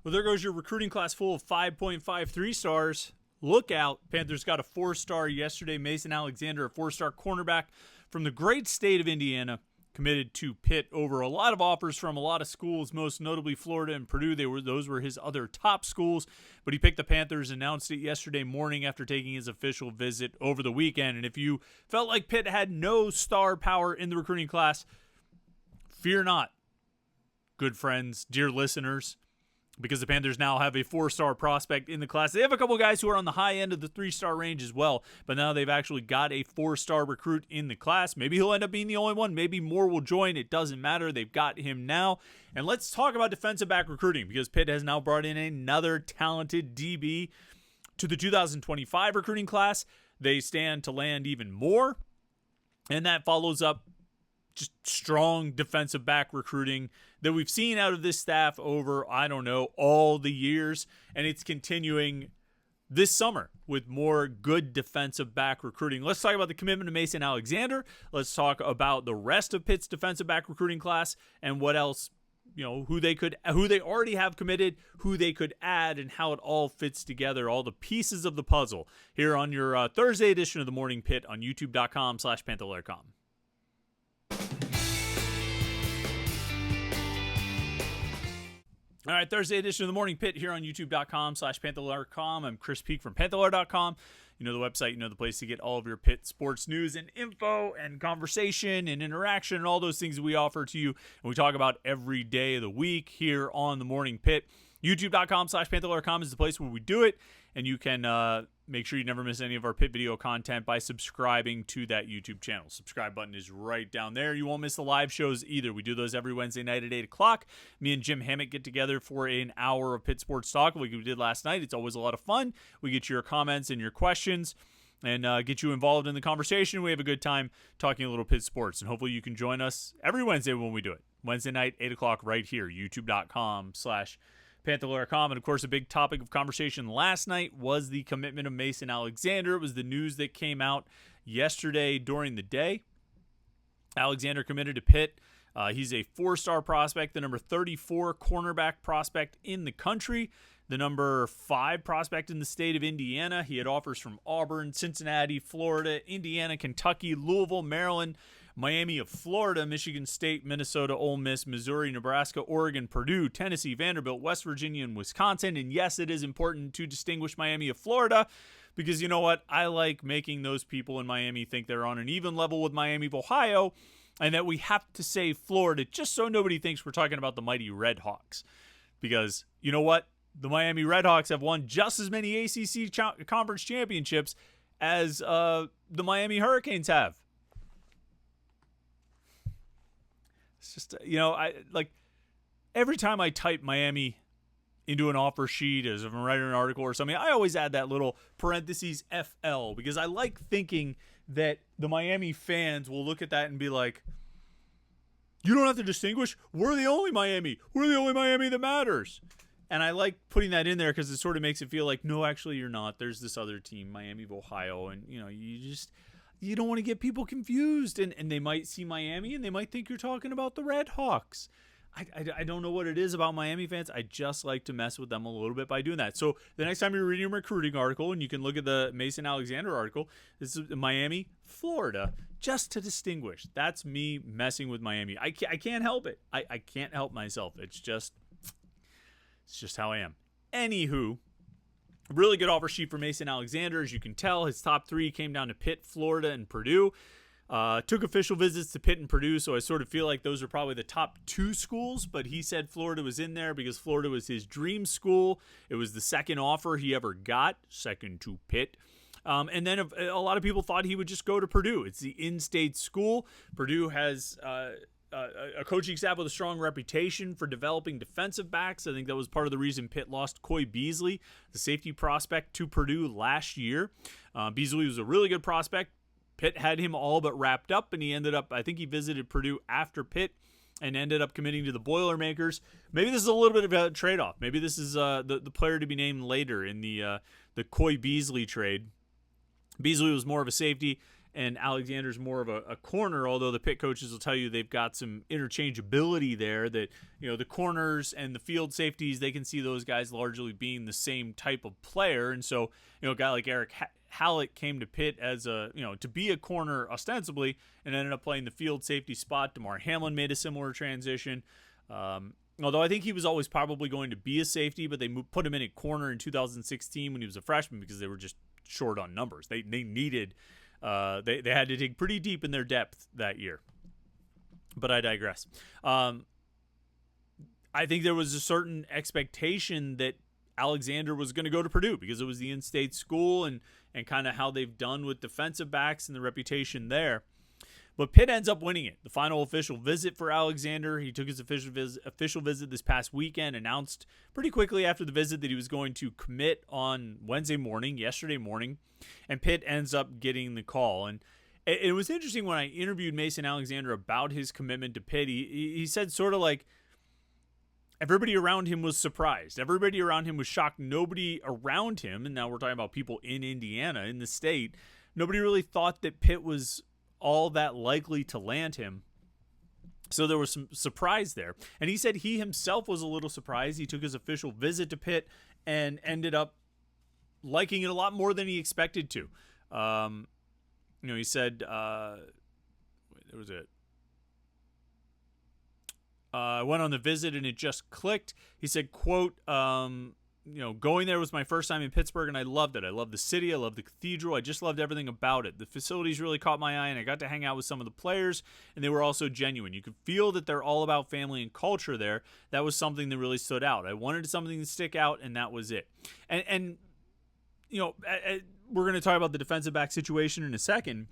Well, there goes your recruiting class full of 5.53 stars. Look out. Panthers got a 4-star yesterday. Mason Alexander, a 4-star cornerback from the great state of Indiana, committed to Pitt over a lot of offers from a lot of schools, most notably Florida and Purdue. Those were his other top schools, but he picked the Panthers, announced it yesterday morning after taking his official visit over the weekend. And if you felt like Pitt had no star power in the recruiting class, fear not, good friends, dear listeners, because the Panthers now have a 4-star prospect in the class. They have a couple guys who are on the high end of the 3-star range as well, but now they've actually got a 4-star recruit in the class. Maybe he'll end up being the only one. Maybe more will join. It doesn't matter. They've got him now. And let's talk about defensive back recruiting, because Pitt has now brought in another talented DB to the 2025 recruiting class. They stand to land even more, and that follows up just strong defensive back recruiting that we've seen out of this staff over, all the years. And it's continuing this summer with more good defensive back recruiting. Let's talk about the commitment to Mason Alexander. Let's talk about the rest of Pitt's defensive back recruiting class and what else, who they already have committed, who they could add, and how it all fits together, all the pieces of the puzzle here on your Thursday edition of the Morning Pitt on youtube.com/Panther-Lair.com. All right, Thursday edition of the Morning Pitt here on youtube.com/Panther-Lair.com. I'm Chris Peak from Panther-Lair.com. You know the website, you know the place to get all of your Pitt sports news and info and conversation and interaction and all those things that we offer to you and we talk about every day of the week here on the Morning Pitt. youtube.com/Panther-Lair.com is the place where we do it, and you can make sure you never miss any of our Pitt video content by subscribing to that YouTube channel. Subscribe button is right down there. You won't miss the live shows either. We do those every Wednesday night at 8 o'clock. Me and Jim Hammett get together for an hour of Pitt Sports Talk like we did last night. It's always a lot of fun. We get your comments and your questions and get you involved in the conversation. We have a good time talking a little Pitt sports, and hopefully you can join us every Wednesday when we do it. Wednesday night, 8 o'clock right here, youtube.com/Panther-Lair.com. And, of course, a big topic of conversation last night was the commitment of Mason Alexander. It was the news that came out yesterday during the day. Alexander committed to Pitt. He's a 4-star prospect, the number 34 cornerback prospect in the country, the number 5 prospect in the state of Indiana. He had offers from Auburn, Cincinnati, Florida, Indiana, Kentucky, Louisville, Maryland, Miami of Florida, Michigan State, Minnesota, Ole Miss, Missouri, Nebraska, Oregon, Purdue, Tennessee, Vanderbilt, West Virginia, and Wisconsin. And yes, it is important to distinguish Miami of Florida because you know what? I like making those people in Miami think they're on an even level with Miami of Ohio and that we have to say Florida just so nobody thinks we're talking about the mighty Red Hawks. Because you know what? The Miami Red Hawks have won just as many ACC conference championships as the Miami Hurricanes have. It's just, I like every time I type Miami into an offer sheet as if I'm writing an article or something, I always add that little parentheses FL because I like thinking that the Miami fans will look at that and be like, you don't have to distinguish. We're the only Miami. We're the only Miami that matters. And I like putting that in there because it sort of makes it feel like, no, actually you're not. There's this other team, Miami of Ohio. And, you don't want to get people confused, and they might see Miami, and they might think you're talking about the Red Hawks. I don't know what it is about Miami fans. I just like to mess with them a little bit by doing that. So the next time you're reading a recruiting article, and you can look at the Mason Alexander article, this is Miami, Florida, just to distinguish. That's me messing with Miami. I can't help it. I can't help myself. It's just how I am. Anywho, really good offer sheet for Mason Alexander. As you can tell, his top 3 came down to Pitt, Florida, and Purdue. Took official visits to Pitt and Purdue, so I sort of feel like those are probably the top 2 schools, but he said Florida was in there because Florida was his dream school. It was the second offer he ever got, second to Pitt. And then a lot of people thought he would just go to Purdue. It's the in-state school. Purdue has a coaching staff with a strong reputation for developing defensive backs. I think that was part of the reason Pitt lost Coy Beasley, the safety prospect, to Purdue last year. Beasley was a really good prospect. Pitt had him all but wrapped up, and he ended up, I think he visited Purdue after Pitt and ended up committing to the Boilermakers. Maybe this is a little bit of a trade-off. Maybe this is the player to be named later in the Coy Beasley trade. Beasley was more of a safety, and Alexander's more of a corner, although the Pitt coaches will tell you they've got some interchangeability there, that, the corners and the field safeties, they can see those guys largely being the same type of player. And so, a guy like Eric Hallett came to Pitt as to be a corner ostensibly, and ended up playing the field safety spot. DeMar Hamlin made a similar transition. Although I think he was always probably going to be a safety, but they put him in at corner in 2016 when he was a freshman because they were just short on numbers. They needed, they had to dig pretty deep in their depth that year. But I digress. I think there was a certain expectation that Alexander was going to go to Purdue because it was the in-state school and kind of how they've done with defensive backs and the reputation there. But Pitt ends up winning it. The final official visit for Alexander, he took his official visit this past weekend, announced pretty quickly after the visit that he was going to commit on yesterday morning, and Pitt ends up getting the call. And it was interesting when I interviewed Mason Alexander about his commitment to Pitt. He said sort of like everybody around him was surprised. Everybody around him was shocked. Nobody around him, and now we're talking about people in Indiana, in the state, nobody really thought that Pitt was all that likely to land him. So there was some surprise there. And he said he himself was a little surprised. He took his official visit to Pitt and ended up liking it a lot more than he expected to. He said, there was it. I went on the visit and it just clicked. He said, quote, going there was my first time in Pittsburgh and I loved it. I loved the city. I loved the cathedral. I just loved everything about it. The facilities really caught my eye and I got to hang out with some of the players and they were also genuine. You could feel that they're all about family and culture there. That was something that really stood out. I wanted something to stick out and that was it. And we're going to talk about the defensive back situation in a second,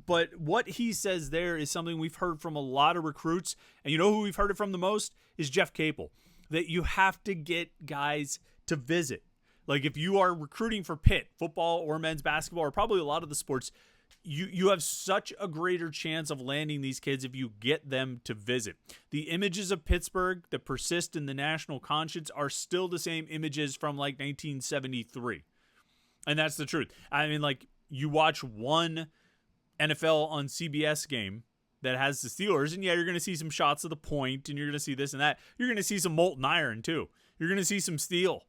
but what he says there is something we've heard from a lot of recruits. And you know who we've heard it from the most is Jeff Capel, that you have to get guys to visit. Like if you are recruiting for Pitt, football or men's basketball, or probably a lot of the sports, you have such a greater chance of landing these kids if you get them to visit. The images of Pittsburgh that persist in the national conscience are still the same images from like 1973. And that's the truth. I mean, like you watch one NFL on CBS game that has the Steelers, and yeah, you're going to see some shots of the point, and you're going to see this and that. You're going to see some molten iron too. You're going to see some steel,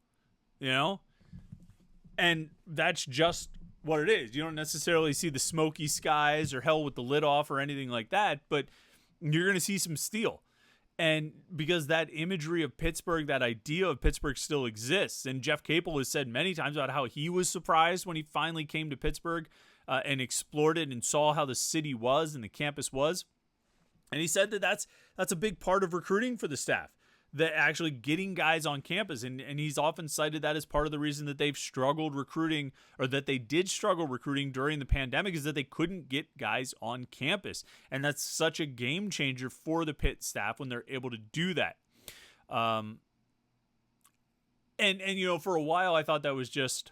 and that's just what it is. You don't necessarily see the smoky skies or hell with the lid off or anything like that, but you're going to see some steel. And because that imagery of Pittsburgh, that idea of Pittsburgh still exists. And Jeff Capel has said many times about how he was surprised when he finally came to Pittsburgh and explored it and saw how the city was and the campus was. And he said that that's a big part of recruiting for the staff, that actually getting guys on campus. And he's often cited that as part of the reason that they've struggled recruiting, or that they did struggle recruiting during the pandemic, is that they couldn't get guys on campus. And that's such a game changer for the Pitt staff when they're able to do that. And for a while I thought that was just,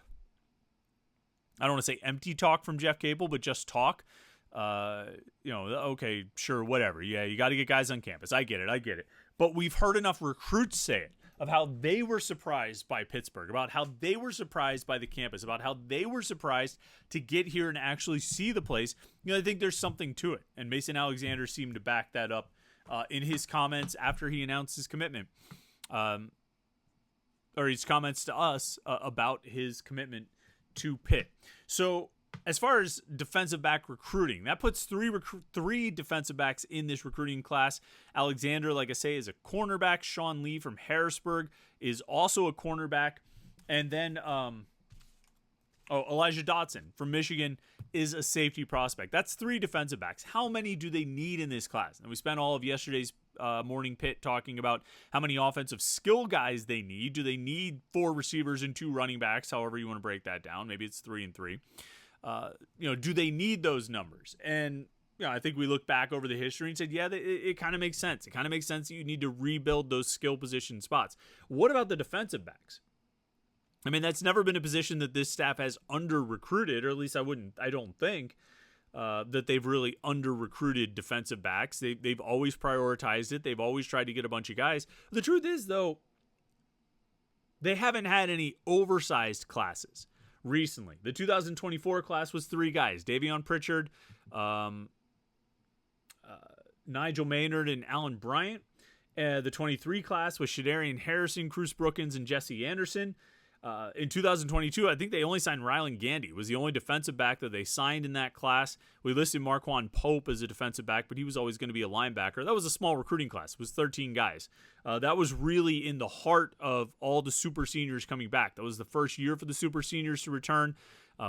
I don't want to say empty talk from Jeff Capel, but just talk. Okay, sure, whatever. Yeah, you got to get guys on campus. I get it. But we've heard enough recruits say it, of how they were surprised by Pittsburgh, about how they were surprised by the campus, about how they were surprised to get here and actually see the place. I think there's something to it. And Mason Alexander seemed to back that up in his comments after he announced his commitment, or his comments to us about his commitment to Pitt. So as far as defensive back recruiting, that puts three defensive backs in this recruiting class. Alexander, like I say, is a cornerback. Sean Lee from Harrisburg is also a cornerback. And then Elijah Dotson from Michigan is a safety prospect. That's three defensive backs. How many do they need in this class? And we spent all of yesterday's Morning Pitt talking about how many offensive skill guys they need. Do they need 4 receivers and 2 running backs? However you want to break that down. Maybe it's 3 and 3. Do they need those numbers? And I think we look back over the history and said, yeah, it kind of makes sense. It kind of makes sense that you need to rebuild those skill position spots. What about the defensive backs? I mean, that's never been a position that this staff has under-recruited, or at least I don't think that they've really under-recruited defensive backs. They've always prioritized it. They've always tried to get a bunch of guys. The truth is, though, they haven't had any oversized classes recently. The 2024 class was 3 guys: Davion Pritchard, Nigel Maynard and Alan Bryant. The 23 class was Shadarian Harrison, Cruz Brookins, and Jesse Anderson. In 2022, I think they only signed Rylan Gandy. It was the only defensive back that they signed in that class. We listed Marquand Pope as a defensive back, but he was always going to be a linebacker. That was a small recruiting class. It was 13 guys. That was really in the heart of all the super seniors coming back. That was the first year for the super seniors to return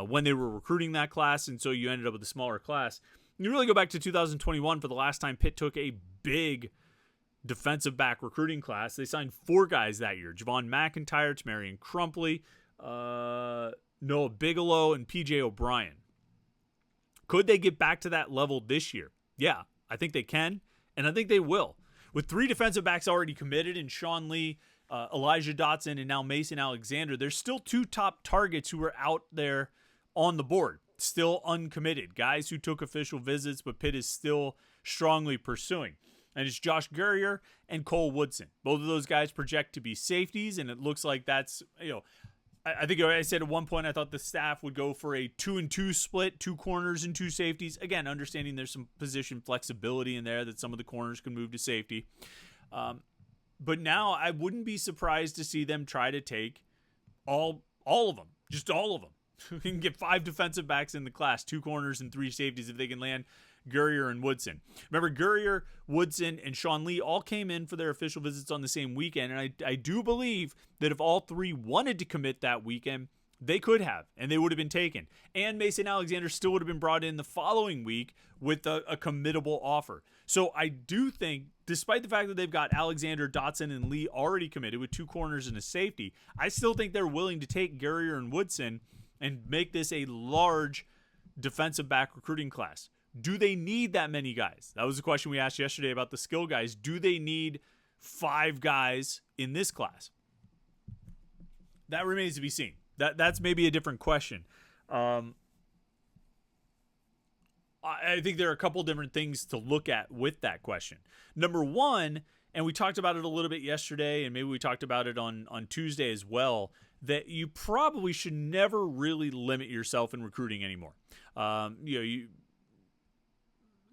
when they were recruiting that class, and so you ended up with a smaller class. You really go back to 2021 for the last time Pitt took a big defensive back recruiting class. They signed 4 guys that year: Javon McIntyre, Tamarian Crumpley, Noah Bigelow, and PJ O'Brien. Could they get back to that level this year? Yeah, I think they can, and I think they will. With 3 defensive backs already committed in Sean Lee, Elijah Dotson, and now Mason Alexander, there's still 2 top targets who are out there on the board, still uncommitted, guys who took official visits, but Pitt is still strongly pursuing. And it's Josh Gurrier and Cole Woodson. Both of those guys project to be safeties, and it looks like that's, I think I said at one point I thought the staff would go for a 2-and-2 split, 2 corners and 2 safeties. Again, understanding there's some position flexibility in there that some of the corners can move to safety. But now I wouldn't be surprised to see them try to take all of them, just all of them. We can get 5 defensive backs in the class, 2 corners and 3 safeties if they can land Gurrier and Woodson. Remember, Gurrier, Woodson, and Sean Lee all came in for their official visits on the same weekend, and I do believe that if all 3 wanted to commit that weekend, they could have, and they would have been taken. And Mason Alexander still would have been brought in the following week with a committable offer. So I do think, despite the fact that they've got Alexander, Dotson, and Lee already committed with 2 corners and a safety, I still think they're willing to take Gurrier and Woodson and make this a large defensive back recruiting class. Do they need that many guys? That was the question we asked yesterday about the skill guys. Do they need 5 guys in this class? That remains to be seen. That's maybe a different question. I think there are a couple different things to look at with that question. Number one, and we talked about it a little bit yesterday, and maybe we talked about it on Tuesday as well, that you probably should never really limit yourself in recruiting anymore.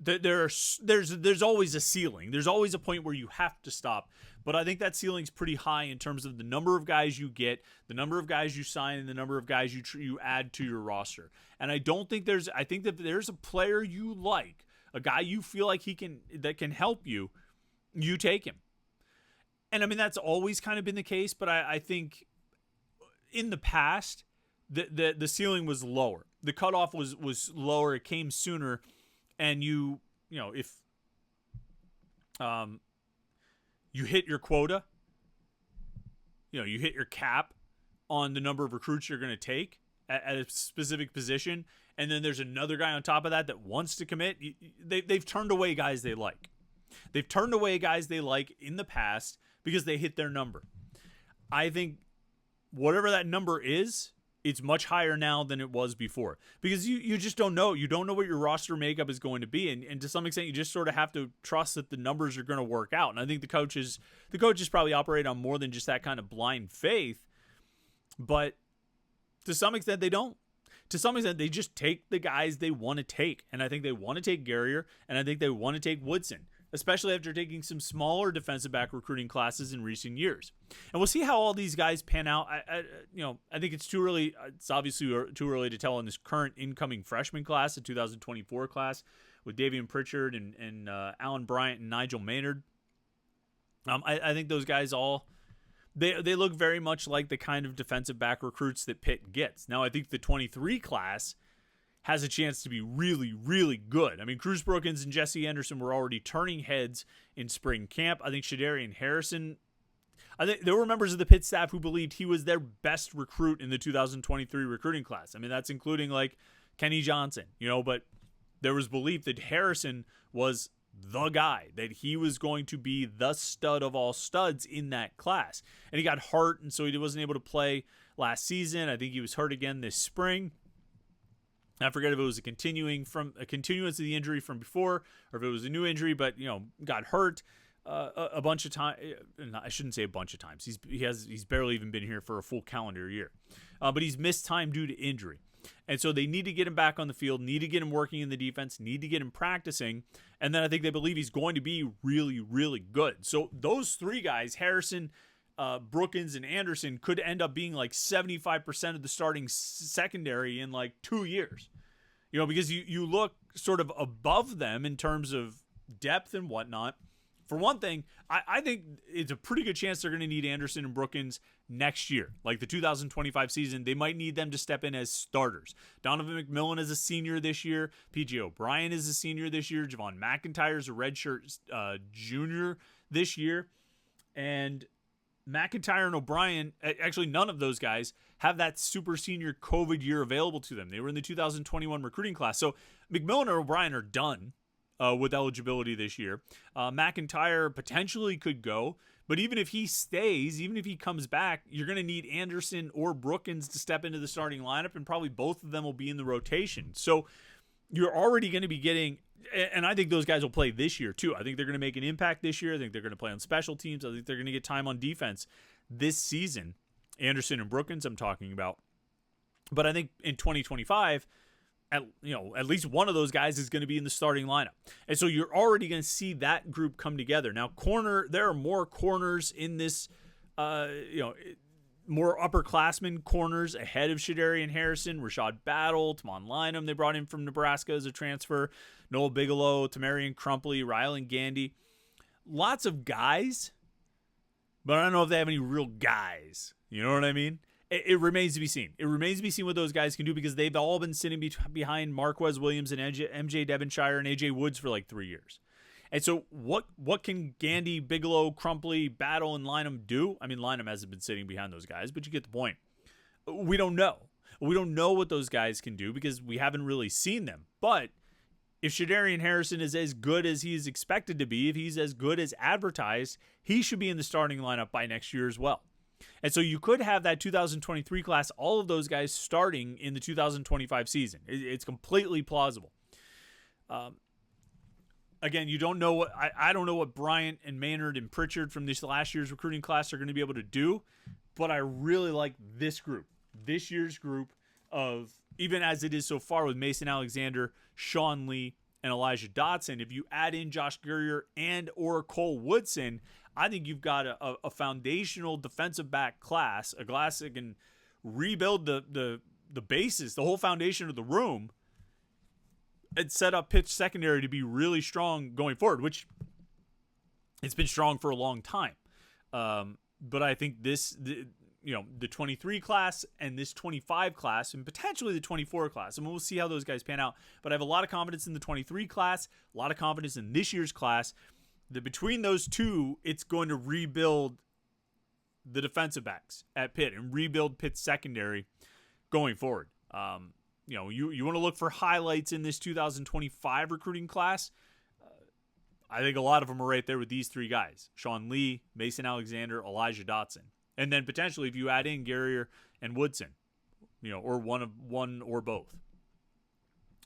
There's always a ceiling. There's always a point where you have to stop. But I think that ceiling's pretty high in terms of the number of guys you get, the number of guys you sign, and the number of guys you add to your roster. And I think that there's a player you like, a guy you feel like that can help you, you take him. And I mean, that's always kind of been the case, but I think in the past, the ceiling was lower. The cutoff was lower. It came sooner. And if you hit your quota, you hit your cap on the number of recruits you're going to take at a specific position, and then there's another guy on top of that wants to commit, they've turned away guys they like. They've turned away guys they like in the past because they hit their number. I think whatever that number is, it's much higher now than it was before because you just don't know. You don't know what your roster makeup is going to be. And to some extent, you just sort of have to trust that the numbers are going to work out. And I think the coaches probably operate on more than just that kind of blind faith. But to some extent, they don't. To some extent, they just take the guys they want to take. And I think they want to take Gurrier, and I think they want to take Woodson, especially after taking some smaller defensive back recruiting classes in recent years. And we'll see how all these guys pan out. I think it's too early. It's obviously too early to tell in this current incoming freshman class, the 2024 class, with Davian Pritchard and Alan Bryant and Nigel Maynard. I think those guys they look very much like the kind of defensive back recruits that Pitt gets. Now, I think the 23 class has a chance to be really, really good. I mean, Cruz Brookins and Jesse Anderson were already turning heads in spring camp. I think Shadarian Harrison, I think there were members of the Pitt staff who believed he was their best recruit in the 2023 recruiting class. I mean, that's including like Kenny Johnson, but there was belief that Harrison was the guy, that he was going to be the stud of all studs in that class. And he got hurt, and so he wasn't able to play last season. I think he was hurt again this spring. I forget if it was a continuance of the injury from before or if it was a new injury, but got hurt a bunch of times. I shouldn't say a bunch of times. He's barely even been here for a full calendar year, but he's missed time due to injury. And so they need to get him back on the field, need to get him working in the defense, need to get him practicing. And then I think they believe he's going to be really, really good. So those three guys, Harrison, Brookins, and Anderson, could end up being like 75% of the starting secondary in like 2 years. You know, because you look sort of above them in terms of depth and whatnot. For one thing, I think it's a pretty good chance they're going to need Anderson and Brookins next year. Like the 2025 season, they might need them to step in as starters. Donovan McMillan is a senior this year. P.J. O'Brien is a senior this year. Javon McIntyre is a redshirt junior this year. And McIntyre and O'Brien, actually none of those guys have that super senior COVID year available to them. They were in the 2021 recruiting class. So McMillan and O'Brien are done with eligibility this year. McIntyre potentially could go, but even if he stays, even if he comes back, you're going to need Anderson or Brookins to step into the starting lineup, and probably both of them will be in the rotation. So you're already going to be getting, and I think those guys will play this year too. I think they're going to make an impact this year. I think they're going to play on special teams. I think they're going to get time on defense this season. Anderson and Brookins I'm talking about. But I think in 2025, at least one of those guys is going to be in the starting lineup. And so you're already going to see that group come together. Now, there are more corners in this, more upperclassmen corners ahead of Shadarian Harrison, Rashad Battle, Tamon Lynham, they brought in from Nebraska as a transfer, Noel Bigelow, Tamarian Crumpley, Rylan Gandy. Lots of guys, but I don't know if they have any real guys. You know what I mean? It remains to be seen. It remains to be seen what those guys can do, because they've all been sitting behind Marquez Williams and MJ Devonshire and AJ Woods for like 3 years. And so what can Gandy, Bigelow, Crumpley, Battle, and Lynham do? I mean, Lynham hasn't been sitting behind those guys, but you get the point. We don't know. We don't know what those guys can do because we haven't really seen them. But if Shadarian Harrison is as good as he is expected to be, if he's as good as advertised, he should be in the starting lineup by next year as well. And so you could have that 2023 class, all of those guys starting in the 2025 season. It's completely plausible. Again, you don't know what I don't know what Bryant and Maynard and Pritchard from this last year's recruiting class are going to be able to do, but I really like this group, this year's group of, even as it is so far with Mason Alexander, Sean Lee, and Elijah Dotson. If you add in Josh Gurrier and or Cole Woodson, I think you've got a foundational defensive back class, a class that can rebuild the basis, the whole foundation of the room, and set up Pitt's secondary to be really strong going forward, which it's been strong for a long time. But I think the 23 class and this 25 class and potentially the 24 class, and we'll see how those guys pan out. But I have a lot of confidence in the 23 class, a lot of confidence in this year's class. That between those two, it's going to rebuild the defensive backs at Pitt and rebuild Pitt's secondary going forward. You want to look for highlights in this 2025 recruiting class. I think a lot of them are right there with these three guys: Sean Lee, Mason Alexander, Elijah Dotson, and then potentially if you add in Gurrier and Woodson, or one or both.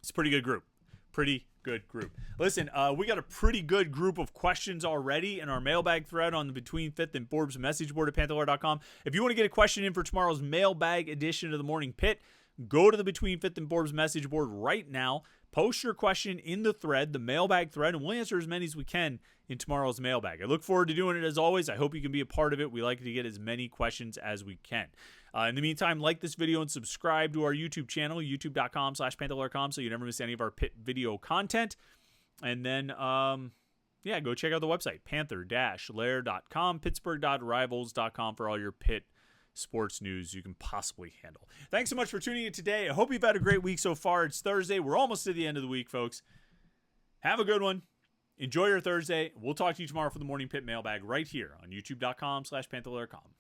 It's a pretty good group. Pretty good group. Listen, we got a pretty good group of questions already in our mailbag thread on the Between Fifth and Forbes message board at Panther-Lair.com. If you want to get a question in for tomorrow's mailbag edition of the Morning Pit, go to the Between Fifth and Forbes message board right now. Post your question in the thread, the mailbag thread, and we'll answer as many as we can in tomorrow's mailbag. I look forward to doing it as always. I hope you can be a part of it. We like to get as many questions as we can. In the meantime, like this video and subscribe to our YouTube channel, youtube.com/Panther-Lair.com, so you never miss any of our Pitt video content. And then, go check out the website, Panther-Lair.com, Pittsburgh.rivals.com for all your Pitt sports news you can possibly handle. Thanks so much for tuning in today. I hope you've had a great week so far. It's Thursday. We're almost to the end of the week, folks. Have a good one. Enjoy your Thursday. We'll talk to you tomorrow for the Morning Pit mailbag right here on youtube.com/Panther-Lair.com.